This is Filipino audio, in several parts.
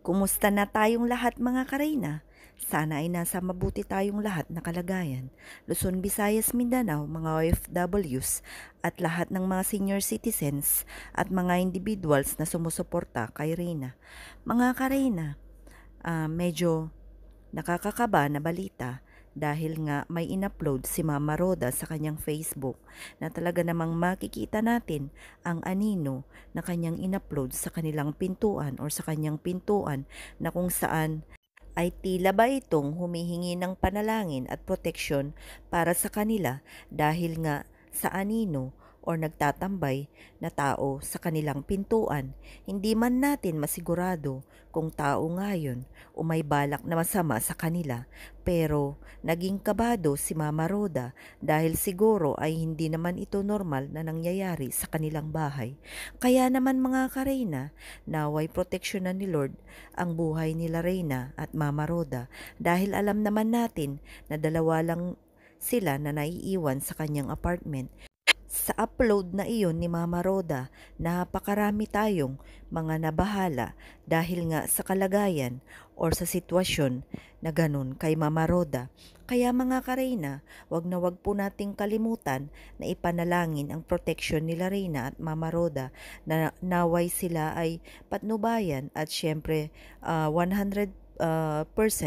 Kumusta na tayong lahat mga kareyna? Sana ay nasa mabuti tayong lahat na kalagayan. Luzon, Visayas, Mindanao, mga OFWs at lahat ng mga senior citizens at mga individuals na sumusuporta kay Reyna. Mga kareyna, medyo nakakakaba na balita dahil nga may inupload si Mama Roda sa kanyang Facebook na talaga namang makikita natin ang anino na kanyang inupload sa kanilang pintuan or sa kanyang pintuan na kung saan ay tila ba itong humihingi ng panalangin at proteksyon para sa kanila dahil nga sa anino or nagtatambay na tao sa kanilang pintuan. Hindi man natin masigurado kung tao nga yun o may balak na masama sa kanila. Pero naging kabado si Mama Roda dahil siguro ay hindi naman ito normal na nangyayari sa kanilang bahay. Kaya naman mga kareyna, naway proteksyon ni Lord ang buhay nila Reyna at Mama Roda dahil alam naman natin na dalawa lang sila na naiiwan sa kanyang apartment. Sa upload na iyon ni Mama Roda, napakarami tayong mga nabahala dahil nga sa kalagayan or sa sitwasyon na ganun kay Mama Roda. Kaya mga kareyna, wag na wag po nating kalimutan na ipanalangin ang proteksyon nila Reyna at Mama Roda na naway sila ay patnubayan at syempre 100%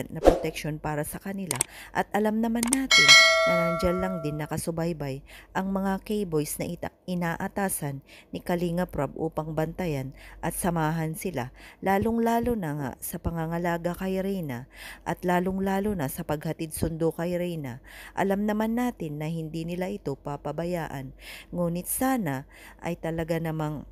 na protection para sa kanila. At alam naman natin na nandyan lang din nakasubaybay ang mga K-boys na inaatasan ni Kalinga Prab upang bantayan at samahan sila, lalong-lalo na nga sa pangangalaga kay Reyna at lalong-lalo na sa paghatid sundo kay Reyna. Alam naman natin na hindi nila ito papabayaan, ngunit sana ay talaga namang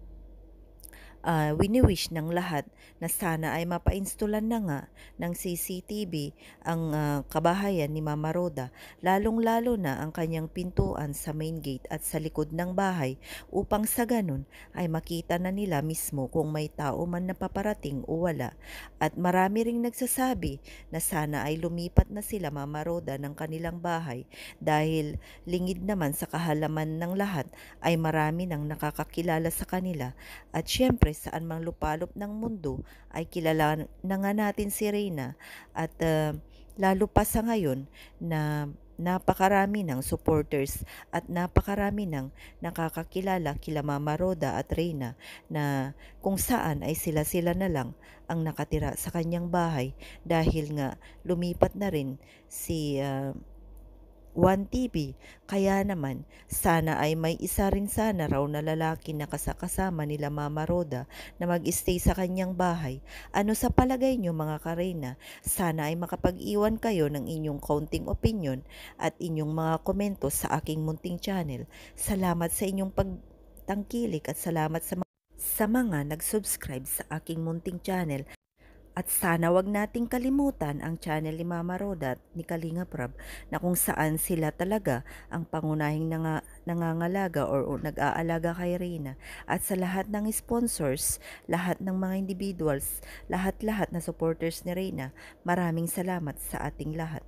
wini-wish ng lahat na sana ay mapa-instalan na nga ng CCTV ang kabahayan ni Mama Roda, lalong-lalo na ang kanyang pintuan sa main gate at sa likod ng bahay upang sa ganun ay makita na nila mismo kung may tao man na paparating o wala. At marami ring nagsasabi na sana ay lumipat na sila Mama Roda ng kanilang bahay dahil lingid naman sa kahalaman ng lahat ay marami nang nakakakilala sa kanila at syempre saan mang lupalop ng mundo ay kilala na nga natin si Reyna at lalo pa sa ngayon na napakarami ng supporters at napakarami ng nakakakilala kila Mama Roda at Reyna na kung saan ay sila-sila na lang ang nakatira sa kanyang bahay dahil nga lumipat na rin si One TV. Kaya naman, sana ay may isa rin sana raw na lalaki na kasama nila Mama Roda na mag-stay sa kanyang bahay. Ano sa palagay nyo mga kareyna? Sana ay makapag-iwan kayo ng inyong kaunting opinion at inyong mga komento sa aking munting channel. Salamat sa inyong pagtangkilik at salamat sa mga nag-subscribe sa aking munting channel. At sana wag nating kalimutan ang channel ni Mama Roda at ni Kalinga Prab na kung saan sila talaga ang pangunahing nangangalaga or nag-aalaga kay Reyna. At sa lahat ng sponsors, lahat ng mga individuals, lahat-lahat na supporters ni Reyna, maraming salamat sa ating lahat.